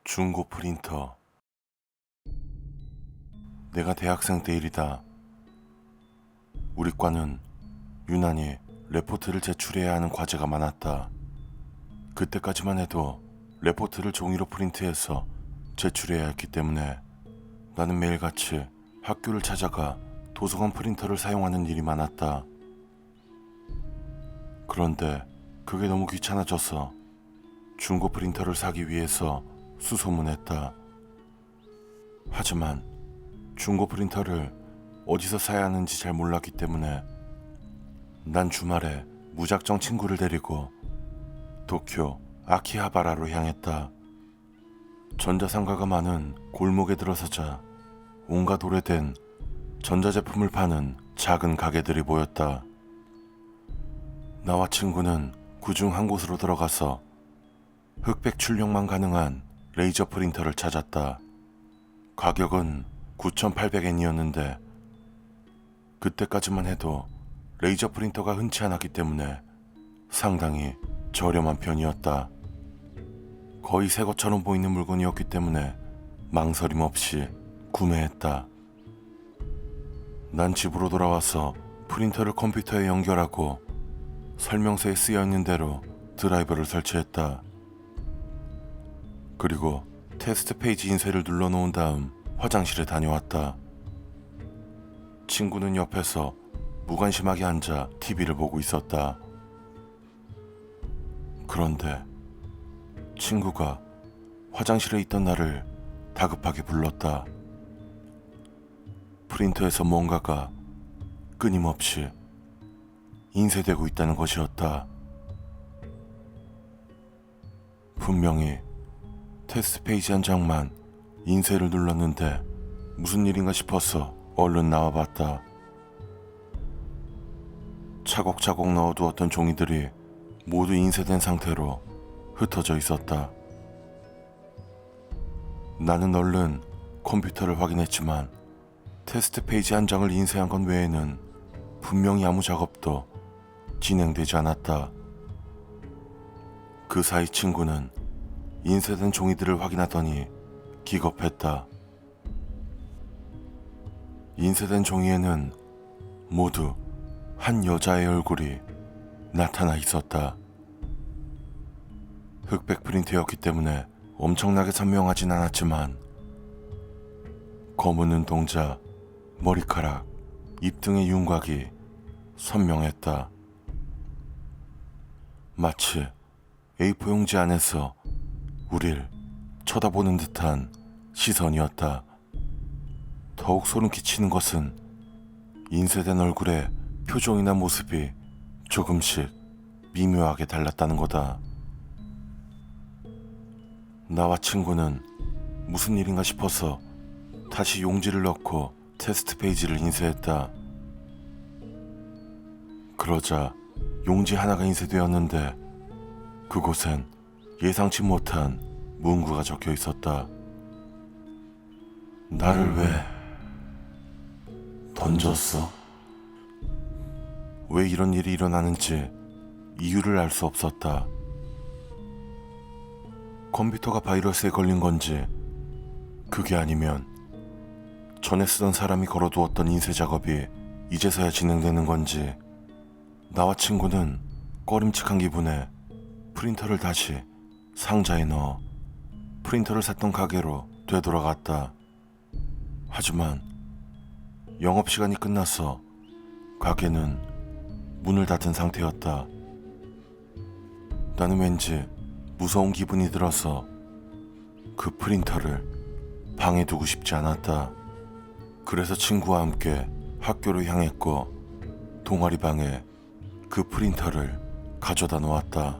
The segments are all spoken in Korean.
중고 프린터. 내가 대학생 때 일이다. 우리 과는 유난히 레포트를 제출해야 하는 과제가 많았다. 그때까지만 해도 레포트를 종이로 프린트해서 제출해야 했기 때문에 나는 매일같이 학교를 찾아가 도서관 프린터를 사용하는 일이 많았다. 그런데 그게 너무 귀찮아져서 중고 프린터를 사기 위해서 수소문했다. 하지만 중고 프린터를 어디서 사야 하는지 잘 몰랐기 때문에 난 주말에 무작정 친구를 데리고 도쿄 아키하바라로 향했다. 전자상가가 많은 골목에 들어서자 온갖 오래된 전자제품을 파는 작은 가게들이 보였다. 나와 친구는 그중 한 곳으로 들어가서 흑백 출력만 가능한 레이저 프린터를 찾았다. 가격은 9,800엔이었는데 그때까지만 해도 레이저 프린터가 흔치 않았기 때문에 상당히 저렴한 편이었다. 거의 새 것처럼 보이는 물건이었기 때문에 망설임 없이 구매했다. 난 집으로 돌아와서 프린터를 컴퓨터에 연결하고 설명서에 쓰여있는 대로 드라이버를 설치했다. 그리고 테스트 페이지 인쇄를 눌러놓은 다음 화장실에 다녀왔다. 친구는 옆에서 무관심하게 앉아 TV를 보고 있었다. 그런데 친구가 화장실에 있던 나를 다급하게 불렀다. 프린터에서 뭔가가 끊임없이 인쇄되고 있다는 것이었다. 분명히 테스트 페이지 한 장만 인쇄를 눌렀는데 무슨 일인가 싶어서 얼른 나와봤다. 차곡차곡 넣어두었던 종이들이 모두 인쇄된 상태로 흩어져 있었다. 나는 얼른 컴퓨터를 확인했지만 테스트 페이지 한 장을 인쇄한 것 외에는 분명히 아무 작업도 진행되지 않았다. 그 사이 친구는 인쇄된 종이들을 확인하더니 기겁했다. 인쇄된 종이에는 모두 한 여자의 얼굴이 나타나 있었다. 흑백 프린트였기 때문에 엄청나게 선명하진 않았지만 검은 눈동자, 머리카락, 입 등의 윤곽이 선명했다. 마치 A4 용지 안에서 우릴 쳐다보는 듯한 시선이었다. 더욱 소름 끼치는 것은 인쇄된 얼굴의 표정이나 모습이 조금씩 미묘하게 달랐다는 거다. 나와 친구는 무슨 일인가 싶어서 다시 용지를 넣고 테스트 페이지를 인쇄했다. 그러자 용지 하나가 인쇄되었는데 그곳엔 예상치 못한 문구가 적혀 있었다. 나를 왜 던졌어? 왜 이런 일이 일어나는지 이유를 알 수 없었다. 컴퓨터가 바이러스에 걸린 건지, 그게 아니면 전에 쓰던 사람이 걸어두었던 인쇄 작업이 이제서야 진행되는 건지, 나와 친구는 꺼림칙한 기분에 프린터를 다시 상자에 넣어 프린터를 샀던 가게로 되돌아갔다. 하지만 영업시간이 끝나서 가게는 문을 닫은 상태였다. 나는 왠지 무서운 기분이 들어서 그 프린터를 방에 두고 싶지 않았다. 그래서 친구와 함께 학교로 향했고 동아리방에 그 프린터를 가져다 놓았다.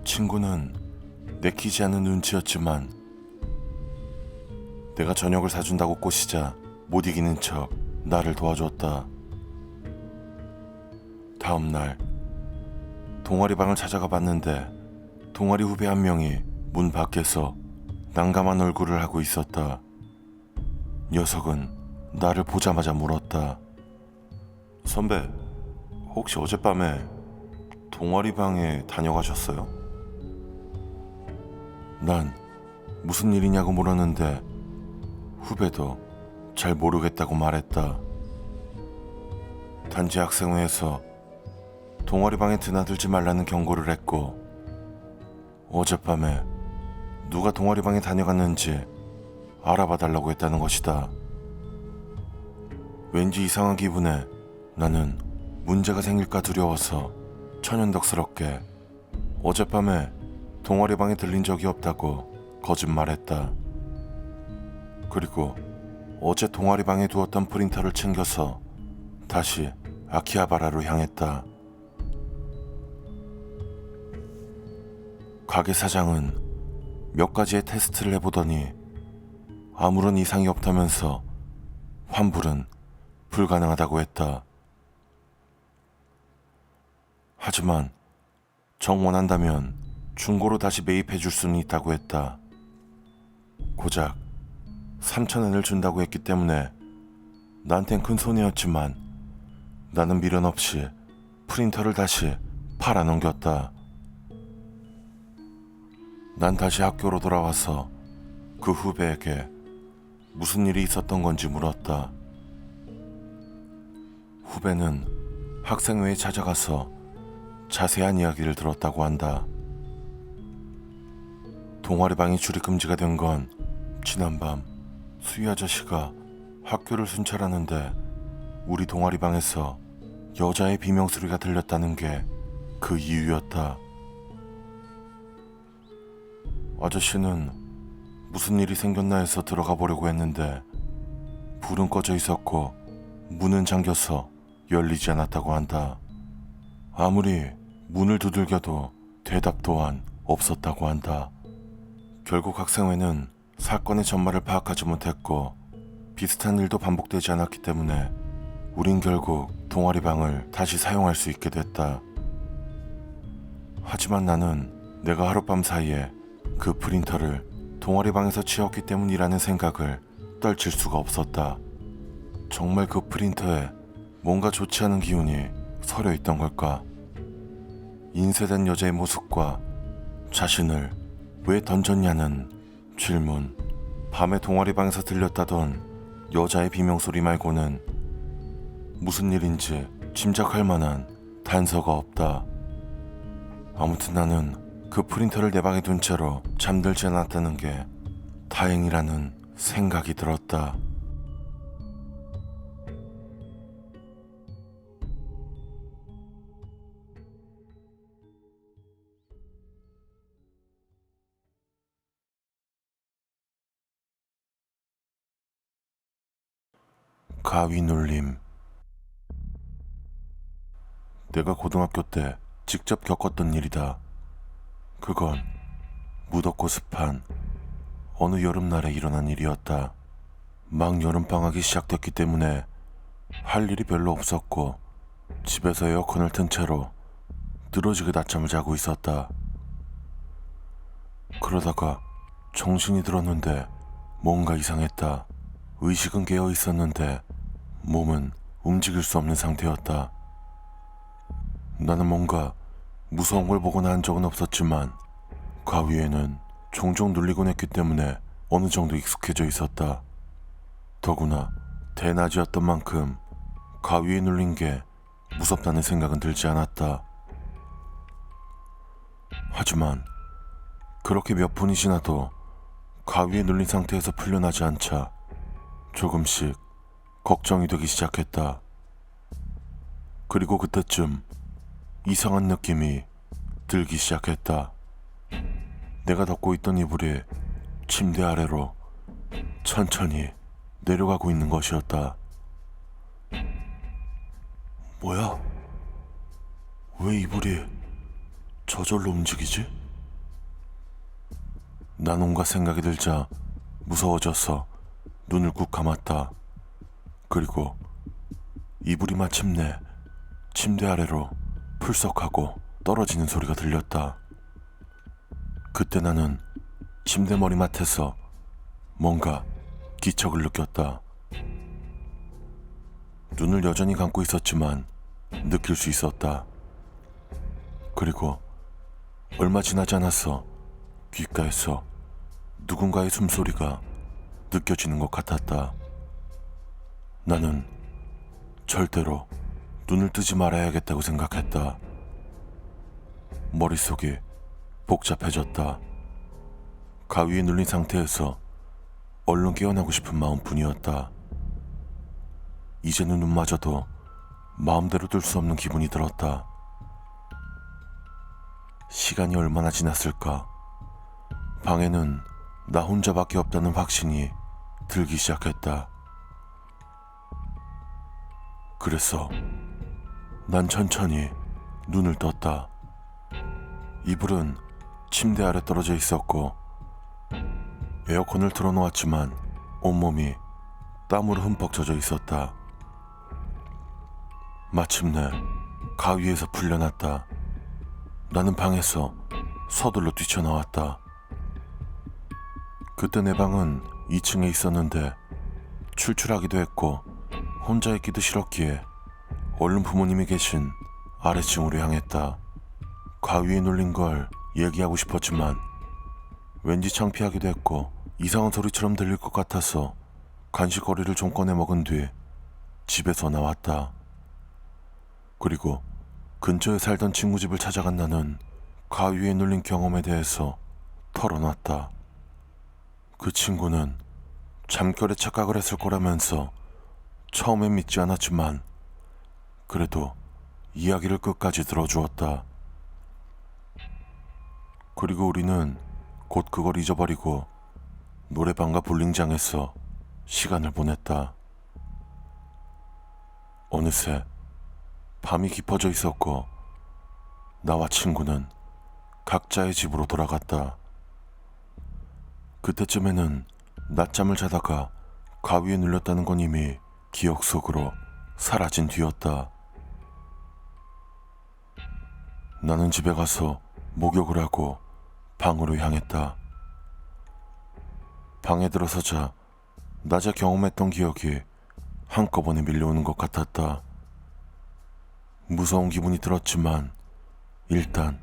친구는 내키지 않는 눈치였지만 내가 저녁을 사준다고 꼬시자 못 이기는 척 나를 도와줬다. 다음 날 동아리방을 찾아가 봤는데 동아리 후배 한 명이 문 밖에서 난감한 얼굴을 하고 있었다. 녀석은 나를 보자마자 물었다. 선배, 혹시 어젯밤에 동아리방에 다녀가셨어요? 난 무슨 일이냐고 물었는데 후배도 잘 모르겠다고 말했다. 단지 학생회에서 동아리방에 드나들지 말라는 경고를 했고 어젯밤에 누가 동아리방에 다녀갔는지 알아봐 달라고 했다는 것이다. 왠지 이상한 기분에 나는 문제가 생길까 두려워서 천연덕스럽게 어젯밤에 동아리방에 들린 적이 없다고 거짓말했다. 그리고 어제 동아리방에 두었던 프린터를 챙겨서 다시 아키하바라로 향했다. 가게 사장은 몇 가지의 테스트를 해보더니 아무런 이상이 없다면서 환불은 불가능하다고 했다. 하지만 정 원한다면 중고로 다시 매입해 줄 수는 있다고 했다. 고작 3,000엔을 준다고 했기 때문에 나한텐 큰 손해였지만 나는 미련 없이 프린터를 다시 팔아 넘겼다. 난 다시 학교로 돌아와서 그 후배에게 무슨 일이 있었던 건지 물었다. 후배는 학생회에 찾아가서 자세한 이야기를 들었다고 한다. 동아리방이 출입 금지가 된 건 지난밤 수희 아저씨가 학교를 순찰하는데 우리 동아리방에서 여자의 비명소리가 들렸다는 게 그 이유였다. 아저씨는 무슨 일이 생겼나 해서 들어가 보려고 했는데 불은 꺼져 있었고 문은 잠겨서 열리지 않았다고 한다. 아무리 문을 두들겨도 대답 또한 없었다고 한다. 결국 학생회는 사건의 전말을 파악하지 못했고 비슷한 일도 반복되지 않았기 때문에 우린 결국 동아리방을 다시 사용할 수 있게 됐다. 하지만 나는 내가 하룻밤 사이에 그 프린터를 동아리방에서 치웠기 때문이라는 생각을 떨칠 수가 없었다. 정말 그 프린터에 뭔가 좋지 않은 기운이 서려 있던 걸까? 인쇄된 여자의 모습과 자신을 왜 던졌냐는 질문, 밤에 동아리방에서 들렸다던 여자의 비명소리 말고는 무슨 일인지 짐작할 만한 단서가 없다. 아무튼 나는 그 프린터를 내 방에 둔 채로 잠들지 않았다는 게 다행이라는 생각이 들었다. 가위 눌림. 내가 고등학교 때 직접 겪었던 일이다. 그건 무덥고 습한 어느 여름날에 일어난 일이었다. 막 여름방학이 시작됐기 때문에 할 일이 별로 없었고 집에서 에어컨을 튼 채로 늘어지게 낮잠을 자고 있었다. 그러다가 정신이 들었는데 뭔가 이상했다. 의식은 깨어 있었는데 몸은 움직일 수 없는 상태였다. 나는 뭔가 무서운 걸 보거나 한 적은 없었지만 가위에는 종종 눌리곤 했기 때문에 어느 정도 익숙해져 있었다. 더구나 대낮이었던 만큼 가위에 눌린 게 무섭다는 생각은 들지 않았다. 하지만 그렇게 몇 분이 지나도 가위에 눌린 상태에서 풀려나지 않자 조금씩 걱정이 되기 시작했다. 그리고 그때쯤 이상한 느낌이 들기 시작했다. 내가 덮고 있던 이불이 침대 아래로 천천히 내려가고 있는 것이었다. 뭐야? 왜 이불이 저절로 움직이지? 난 온갖 생각이 들자 무서워져서 눈을 꾹 감았다. 그리고 이불이 마침내 침대 아래로 풀썩하고 떨어지는 소리가 들렸다. 그때 나는 침대 머리맡에서 뭔가 기척을 느꼈다. 눈을 여전히 감고 있었지만 느낄 수 있었다. 그리고 얼마 지나지 않았어 귓가에서 누군가의 숨소리가 느껴지는 것 같았다. 나는 절대로 눈을 뜨지 말아야겠다고 생각했다. 머릿속이 복잡해졌다. 가위에 눌린 상태에서 얼른 깨어나고 싶은 마음뿐이었다. 이제는 눈마저도 마음대로 뜰 수 없는 기분이 들었다. 시간이 얼마나 지났을까? 방에는 나 혼자밖에 없다는 확신이 들기 시작했다. 그래서 난 천천히 눈을 떴다. 이불은 침대 아래 떨어져 있었고 에어컨을 틀어놓았지만 온몸이 땀으로 흠뻑 젖어 있었다. 마침내 가위에서 풀려났다. 나는 방에서 서둘러 뛰쳐나왔다. 그때 내 방은 2층에 있었는데 출출하기도 했고 혼자 있기도 싫었기에 얼른 부모님이 계신 아래층으로 향했다. 가위에 눌린 걸 얘기하고 싶었지만 왠지 창피하기도 했고 이상한 소리처럼 들릴 것 같아서 간식거리를 좀 꺼내 먹은 뒤 집에서 나왔다. 그리고 근처에 살던 친구 집을 찾아간 나는 가위에 눌린 경험에 대해서 털어놨다. 그 친구는 잠결에 착각을 했을 거라면서 처음엔 믿지 않았지만 그래도 이야기를 끝까지 들어주었다. 그리고 우리는 곧 그걸 잊어버리고 노래방과 볼링장에서 시간을 보냈다. 어느새 밤이 깊어져 있었고 나와 친구는 각자의 집으로 돌아갔다. 그때쯤에는 낮잠을 자다가 가위에 눌렸다는 건 이미 기억 속으로 사라진 뒤였다. 나는 집에 가서 목욕을 하고 방으로 향했다. 방에 들어서자 낮에 경험했던 기억이 한꺼번에 밀려오는 것 같았다. 무서운 기분이 들었지만 일단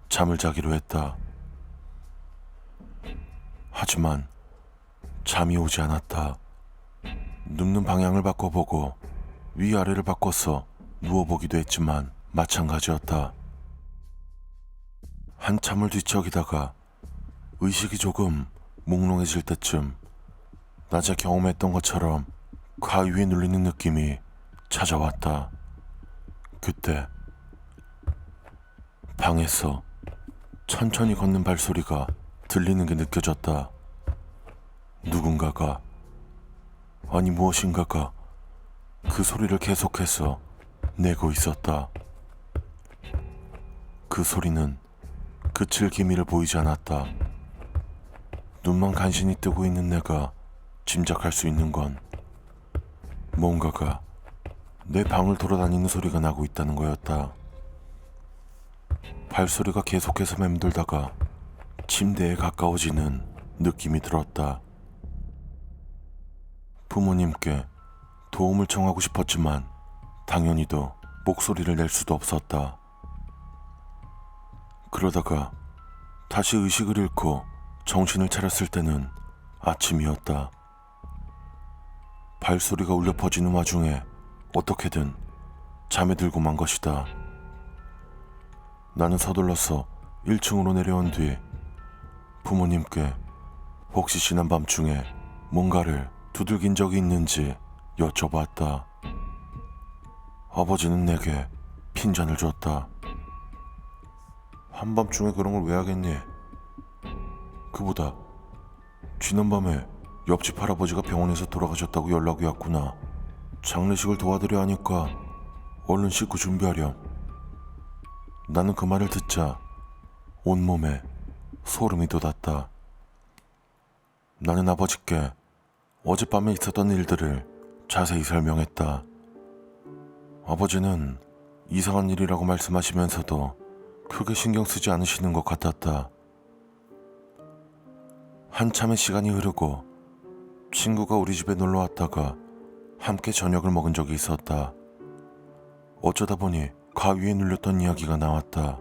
잠을 자기로 했다. 하지만 잠이 오지 않았다. 눕는 방향을 바꿔보고 위아래를 바꿔서 누워보기도 했지만 마찬가지였다. 한참을 뒤척이다가 의식이 조금 몽롱해질 때쯤 낮에 경험했던 것처럼 가위에 눌리는 느낌이 찾아왔다. 그때 방에서 천천히 걷는 발소리가 들리는 게 느껴졌다. 누군가가, 아니 무엇인가가 그 소리를 계속해서 내고 있었다. 그 소리는 그칠 기미를 보이지 않았다. 눈만 간신히 뜨고 있는 내가 짐작할 수 있는 건 뭔가가 내 방을 돌아다니는 소리가 나고 있다는 거였다. 발소리가 계속해서 맴돌다가 침대에 가까워지는 느낌이 들었다. 부모님께 도움을 청하고 싶었지만 당연히도 목소리를 낼 수도 없었다. 그러다가 다시 의식을 잃고 정신을 차렸을 때는 아침이었다. 발소리가 울려 퍼지는 와중에 어떻게든 잠에 들고 만 것이다. 나는 서둘러서 1층으로 내려온 뒤 부모님께 혹시 지난 밤중에 뭔가를 두들긴 적이 있는지 여쭤봤다. 아버지는 내게 핀잔을 줬다. 한밤중에 그런 걸 왜 하겠니? 그보다 지난밤에 옆집 할아버지가 병원에서 돌아가셨다고 연락이 왔구나. 장례식을 도와드려 하니까 얼른 씻고 준비하렴. 나는 그 말을 듣자 온몸에 소름이 돋았다. 나는 아버지께 어젯밤에 있었던 일들을 자세히 설명했다. 아버지는 이상한 일이라고 말씀하시면서도 크게 신경 쓰지 않으시는 것 같았다. 한참의 시간이 흐르고 친구가 우리 집에 놀러 왔다가 함께 저녁을 먹은 적이 있었다. 어쩌다 보니 가위에 눌렸던 이야기가 나왔다.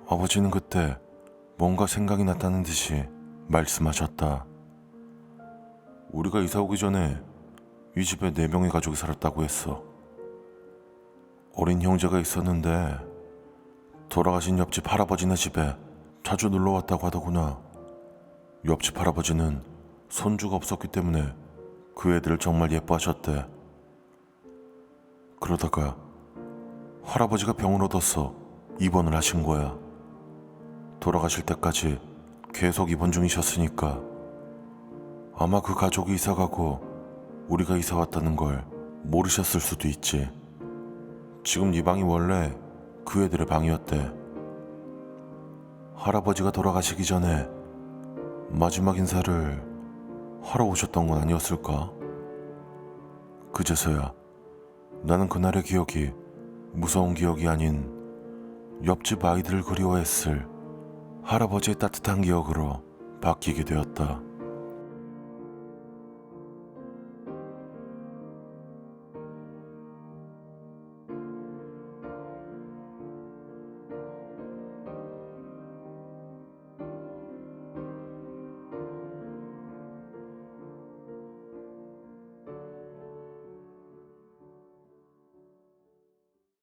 아버지는 그때 뭔가 생각이 났다는 듯이 말씀하셨다. 우리가 이사 오기 전에 이 집에 4명의 가족이 살았다고 했어. 어린 형제가 있었는데 돌아가신 옆집 할아버지네 집에 자주 놀러 왔다고 하더구나. 옆집 할아버지는 손주가 없었기 때문에 그 애들을 정말 예뻐하셨대. 그러다가 할아버지가 병을 얻어서 입원을 하신 거야. 돌아가실 때까지 계속 입원 중이셨으니까 아마 그 가족이 이사가고 우리가 이사 왔다는 걸 모르셨을 수도 있지. 지금 이 방이 원래 그 애들의 방이었대. 할아버지가 돌아가시기 전에 마지막 인사를 하러 오셨던 건 아니었을까? 그제서야 나는 그날의 기억이 무서운 기억이 아닌 옆집 아이들을 그리워했을 할아버지의 따뜻한 기억으로 바뀌게 되었다.